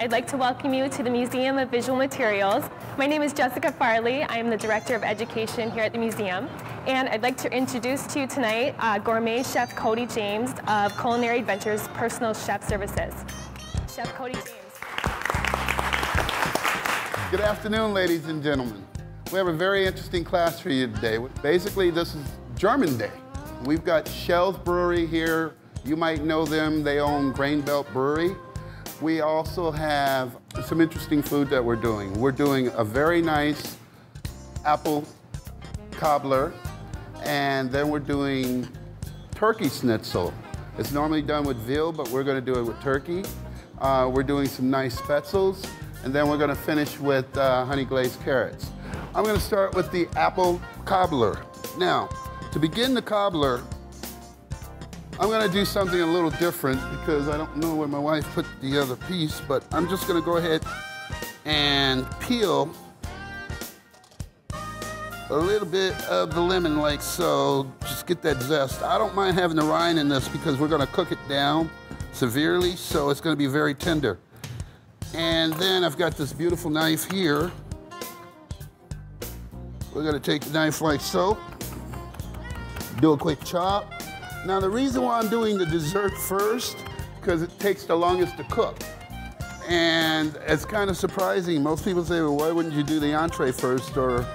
I'd like to welcome you to the Museum of Visual Materials. My name is Jessica Farley. I am the Director of Education here at the museum. And I'd like to introduce to you tonight Gourmet Chef Cody James of Culinary Adventures Personal Chef Services. Chef Cody James. Good afternoon, ladies and gentlemen. We have a very interesting class for you today. Basically, this is German Day. We've got Schell's Brewery here. You might know them. They own Grain Belt Brewery. We also have some interesting food that we're doing. We're doing a very nice apple cobbler, and then we're doing turkey schnitzel. It's normally done with veal, but we're going to do it with turkey. We're doing some nice spetzels, and then we're going to finish with honey glazed carrots. I'm going to start with the apple cobbler. Now, to begin the cobbler, I'm going to do something a little different because I don't know where my wife put the other piece, but I'm just going to go ahead and peel a little bit of the lemon like so. Just get that zest. I don't mind having the rind in this because we're going to cook it down severely, so it's going to be very tender. And then I've got this beautiful knife here. We're going to take the knife like so, do a quick chop. Now, the reason why I'm doing the dessert first, because it takes the longest to cook. And it's kind of surprising. Most people say, well, why wouldn't you do the entree first? Or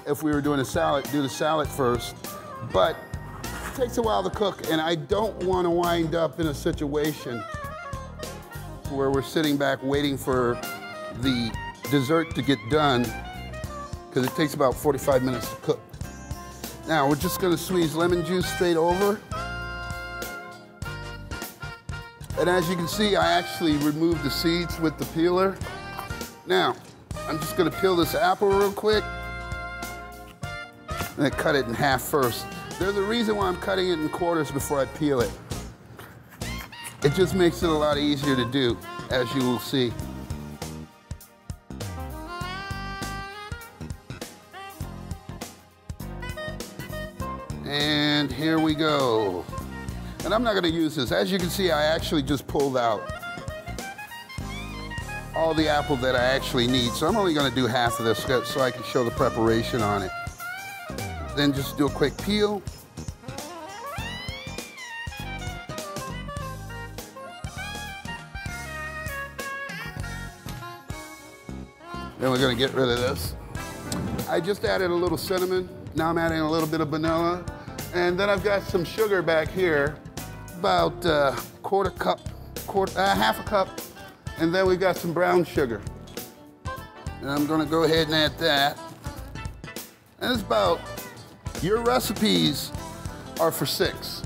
if we were doing a salad, do the salad first. But it takes a while to cook, and I don't want to wind up in a situation where we're sitting back waiting for the dessert to get done, because it takes about 45 minutes to cook. Now, we're just going to squeeze lemon juice straight over. And as you can see, I actually removed the seeds with the peeler. Now, I'm just going to peel this apple real quick and then cut it in half first. There's a reason why I'm cutting it in quarters before I peel it. It just makes it a lot easier to do, as you will see. And here we go. And I'm not going to use this. As you can see, I actually just pulled out all the apple that I actually need. So I'm only going to do half of this so I can show the preparation on it. Then just do a quick peel. Then we're going to get rid of this. I just added a little cinnamon. Now I'm adding a little bit of vanilla. And then I've got some sugar back here, about half a cup. And then we've got some brown sugar. And I'm gonna go ahead and add that. And it's about, your recipes are for 6.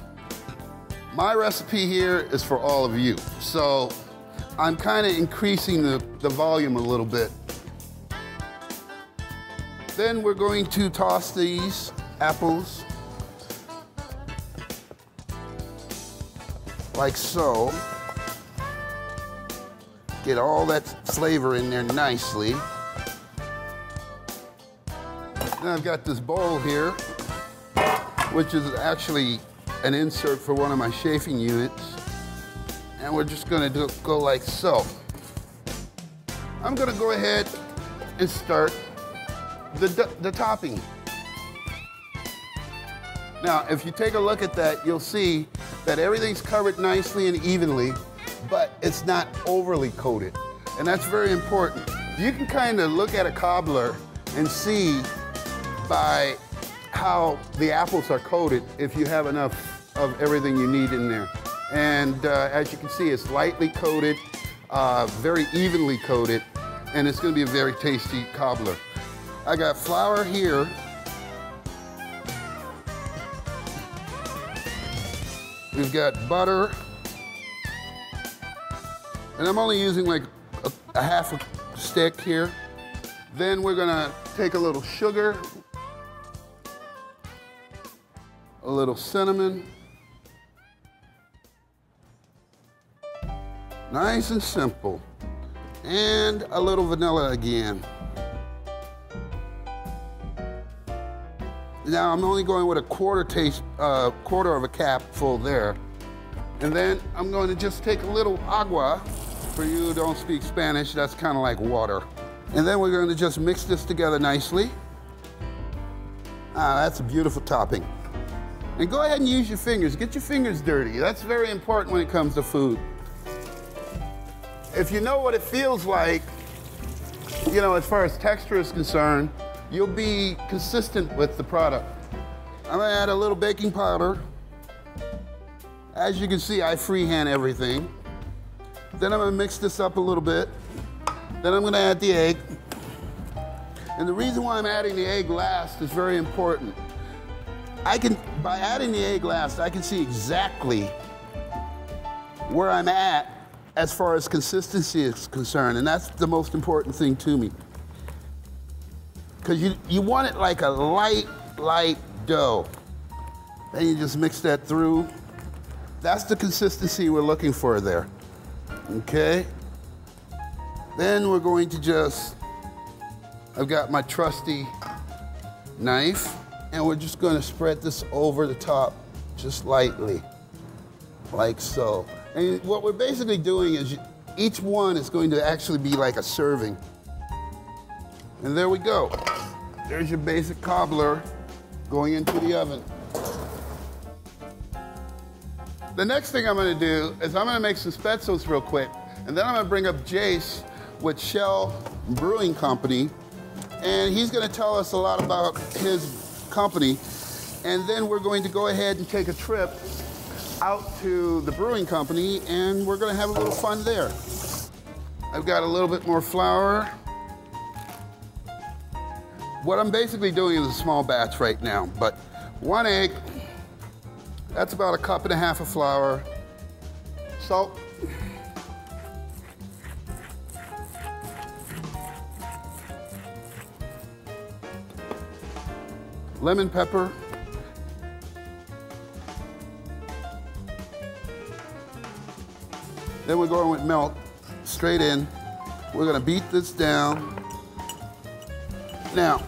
My recipe here is for all of you. So I'm kind of increasing the volume a little bit. Then we're going to toss these apples like so. Get all that flavor in there nicely. Now I've got this bowl here, which is actually an insert for one of my chafing units. And we're just gonna go like so. I'm gonna go ahead and start the topping. Now, if you take a look at that, you'll see that everything's covered nicely and evenly, but it's not overly coated. And that's very important. You can kind of look at a cobbler and see by how the apples are coated if you have enough of everything you need in there. And as you can see, it's lightly coated, very evenly coated, and it's gonna be a very tasty cobbler. I got flour here. We've got butter. And I'm only using like a half a stick here. Then we're gonna take a little sugar, a little cinnamon. Nice and simple. And a little vanilla again. Now I'm only going with a quarter of a cap full there. And then I'm going to just take a little agua For you who don't speak Spanish, that's kind of like water. And then we're going to just mix this together nicely. Ah, that's a beautiful topping. And go ahead and use your fingers. Get your fingers dirty. That's very important when it comes to food. If you know what it feels like, you know, as far as texture is concerned, you'll be consistent with the product. I'm gonna add a little baking powder. As you can see, I freehand everything. Then I'm gonna mix this up a little bit. Then I'm gonna add the egg. And the reason why I'm adding the egg last is very important. By adding the egg last, I can see exactly where I'm at as far as consistency is concerned, and that's the most important thing to me. Because you want it like a light dough. Then you just mix that through. That's the consistency we're looking for there, okay? Then we're going to I've got my trusty knife, and we're just going to spread this over the top just lightly, like so. And what we're basically doing is each one is going to actually be like a serving. And there we go. There's your basic cobbler going into the oven. The next thing I'm going to do is I'm going to make some spetzels real quick, and then I'm going to bring up Jace with Schell Brewing Company, and he's going to tell us a lot about his company, and then we're going to go ahead and take a trip out to the brewing company, and we're going to have a little fun there. I've got a little bit more flour. What I'm basically doing is a small batch right now, but 1 egg, that's about 1.5 cups of flour, salt, lemon pepper, then we're going with milk straight in. We're going to beat this down. Now,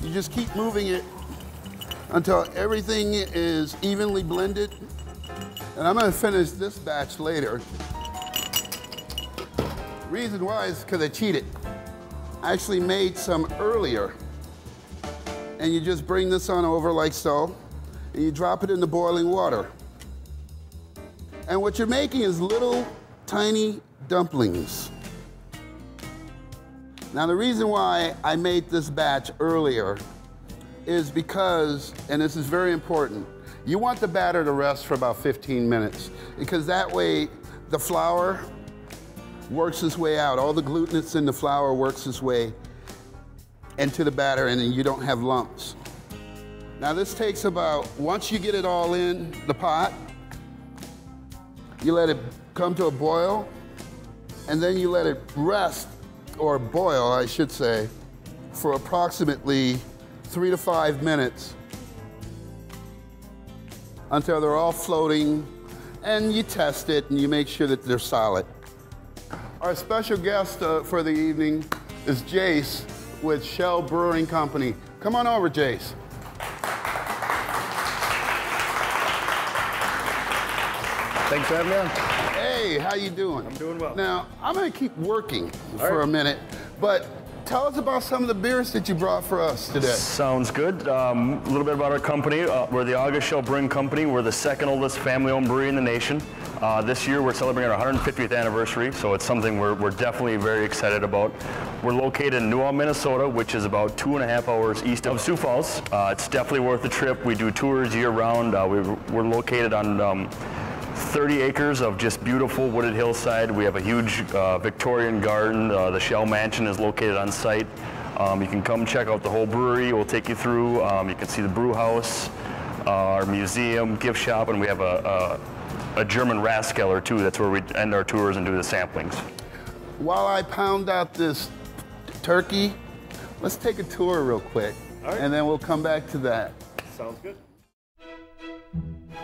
you just keep moving it until everything is evenly blended. And I'm going to finish this batch later. Reason why is because I cheated. I actually made some earlier. And you just bring this on over like so, and you drop it in the boiling water. And what you're making is little tiny dumplings. Now the reason why I made this batch earlier is because, and this is very important, you want the batter to rest for about 15 minutes, because that way the flour works its way out. All the gluten that's in the flour works its way into the batter, and then you don't have lumps. Now this takes about, once you get it all in the pot, you let it come to a boil, and then you let it rest, or boil, I should say, for approximately 3 to 5 minutes until they're all floating, and you test it and you make sure that they're solid. Our special guest for the evening is Jace with Schell Brewing Company. Come on over, Jace. Thanks for having me on. Hey, how you doing? I'm doing well. Now, I'm gonna keep working for a minute, but tell us about some of the beers that you brought for us today. Sounds good. A little bit about our company. We're the August Schell Brewing Company. We're the second oldest family-owned brewery in the nation. This year we're celebrating our 150th anniversary, so it's something we're definitely very excited about. We're located in New Ulm, Minnesota, which is about 2.5 hours east of Sioux Falls. It's definitely worth the trip. We do tours year-round. We're located on 30 acres of just beautiful wooded hillside. We have a huge Victorian garden. The Schell Mansion is located on site. You can come check out the whole brewery. We'll take you through. You can see the brew house, our museum, gift shop, and we have a German Rathskeller too. That's where we end our tours and do the samplings. While I pound out this turkey, let's take a tour real quick, and then we'll come back to that. Sounds good.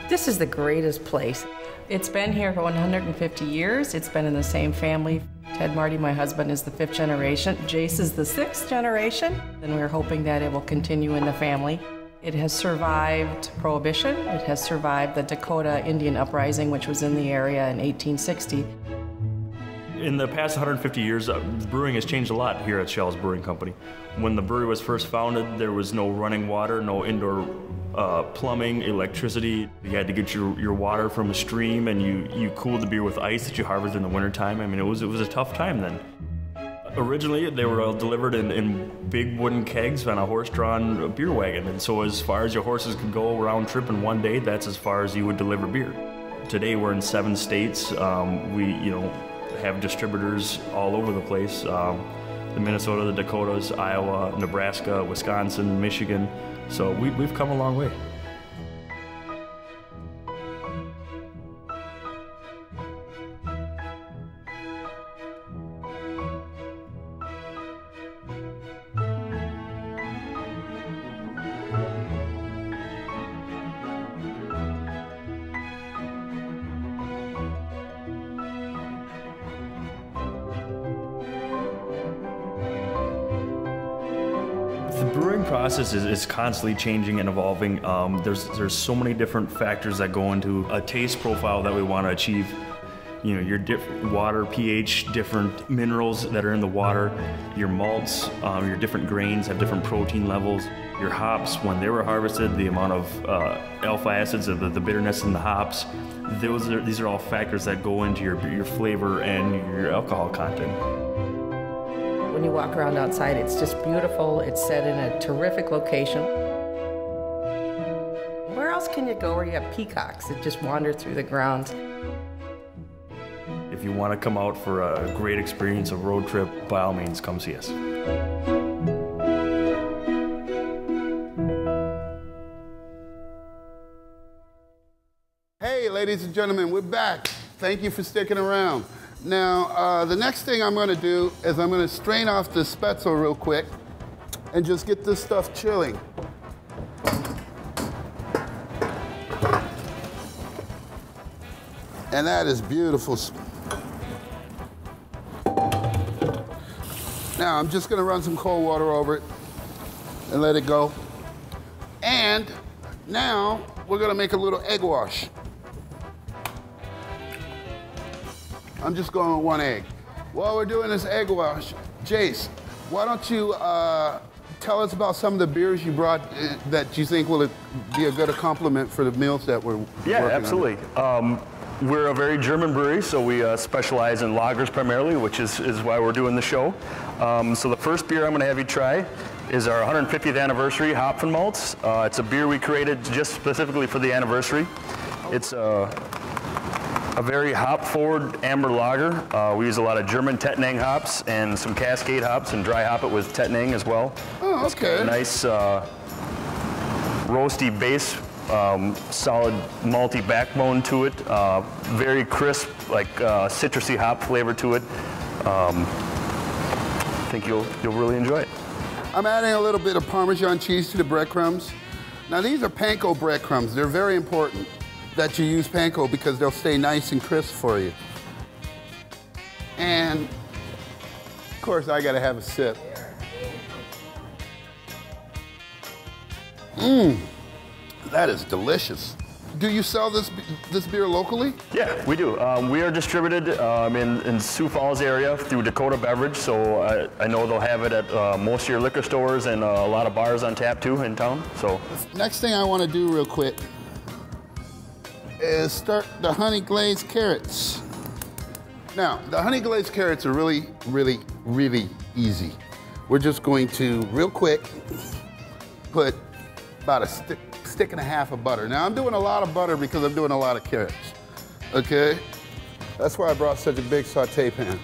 This is the greatest place. It's been here for 150 years. It's been in the same family. Ted Marty, my husband, is the 5th generation. Jace is the 6th generation, and we're hoping that it will continue in the family. It has survived Prohibition. It has survived the Dakota Indian Uprising, which was in the area in 1860. In the past 150 years, brewing has changed a lot here at Schell's Brewing Company. When the brewery was first founded, there was no running water, no indoor plumbing, electricity. You had to get your water from a stream, and you cooled the beer with ice that you harvested in the wintertime. I mean, it was a tough time then. Originally, they were all delivered in big wooden kegs on a horse-drawn beer wagon, and so as far as your horses could go round trip in one day, that's as far as you would deliver beer. Today, we're in 7 states. We, have distributors all over the place. The Minnesota, the Dakotas, Iowa, Nebraska, Wisconsin, Michigan. So we've come a long way. The brewing process is constantly changing and evolving. There's so many different factors that go into a taste profile that we want to achieve. Your different water pH, different minerals that are in the water, your malts, your different grains have different protein levels. Your hops, when they were harvested, the amount of alpha acids, the bitterness in the hops, these are all factors that go into your flavor and your alcohol content. When you walk around outside, it's just beautiful. It's set in a terrific location. Where else can you go where you have peacocks that just wander through the grounds? If you want to come out for a great experience, a road trip, by all means, come see us. Hey, ladies and gentlemen, we're back. Thank you for sticking around. Now, the next thing I'm going to do is I'm going to strain off the Spätzle real quick and just get this stuff chilling. And that is beautiful. Now, I'm just going to run some cold water over it and let it go. And now, we're going to make a little egg wash. I'm just going with 1 egg. While we're doing this egg wash, Jace, why don't you tell us about some of the beers you brought that you think will be a good complement for the meals that we're working on? Absolutely. We're a very German brewery, so we specialize in lagers primarily, which is why we're doing the show. So the first beer I'm going to have you try is our 150th anniversary Hopfen Malts. It's a beer we created just specifically for the anniversary. It's a very hop-forward amber lager. We use a lot of German Tettnang hops and some Cascade hops and dry hop it with Tettnang as well. Oh, okay. It's a nice roasty base, solid malty backbone to it. Very crisp, like citrusy hop flavor to it. I think you'll really enjoy it. I'm adding a little bit of Parmesan cheese to the breadcrumbs. Now these are panko breadcrumbs. They're very important that you use panko because they'll stay nice and crisp for you. And of course I gotta have a sip. That is delicious. Do you sell this beer locally? Yeah, we do. We are distributed in Sioux Falls area through Dakota Beverage, so I know they'll have it at most of your liquor stores and a lot of bars on tap too in town. So next thing I want to do real quick is start the honey glazed carrots. Now, the honey glazed carrots are really, really, really easy. We're just going to, real quick, put about a stick and a half of butter. Now, I'm doing a lot of butter because I'm doing a lot of carrots, okay? That's why I brought such a big saute pan.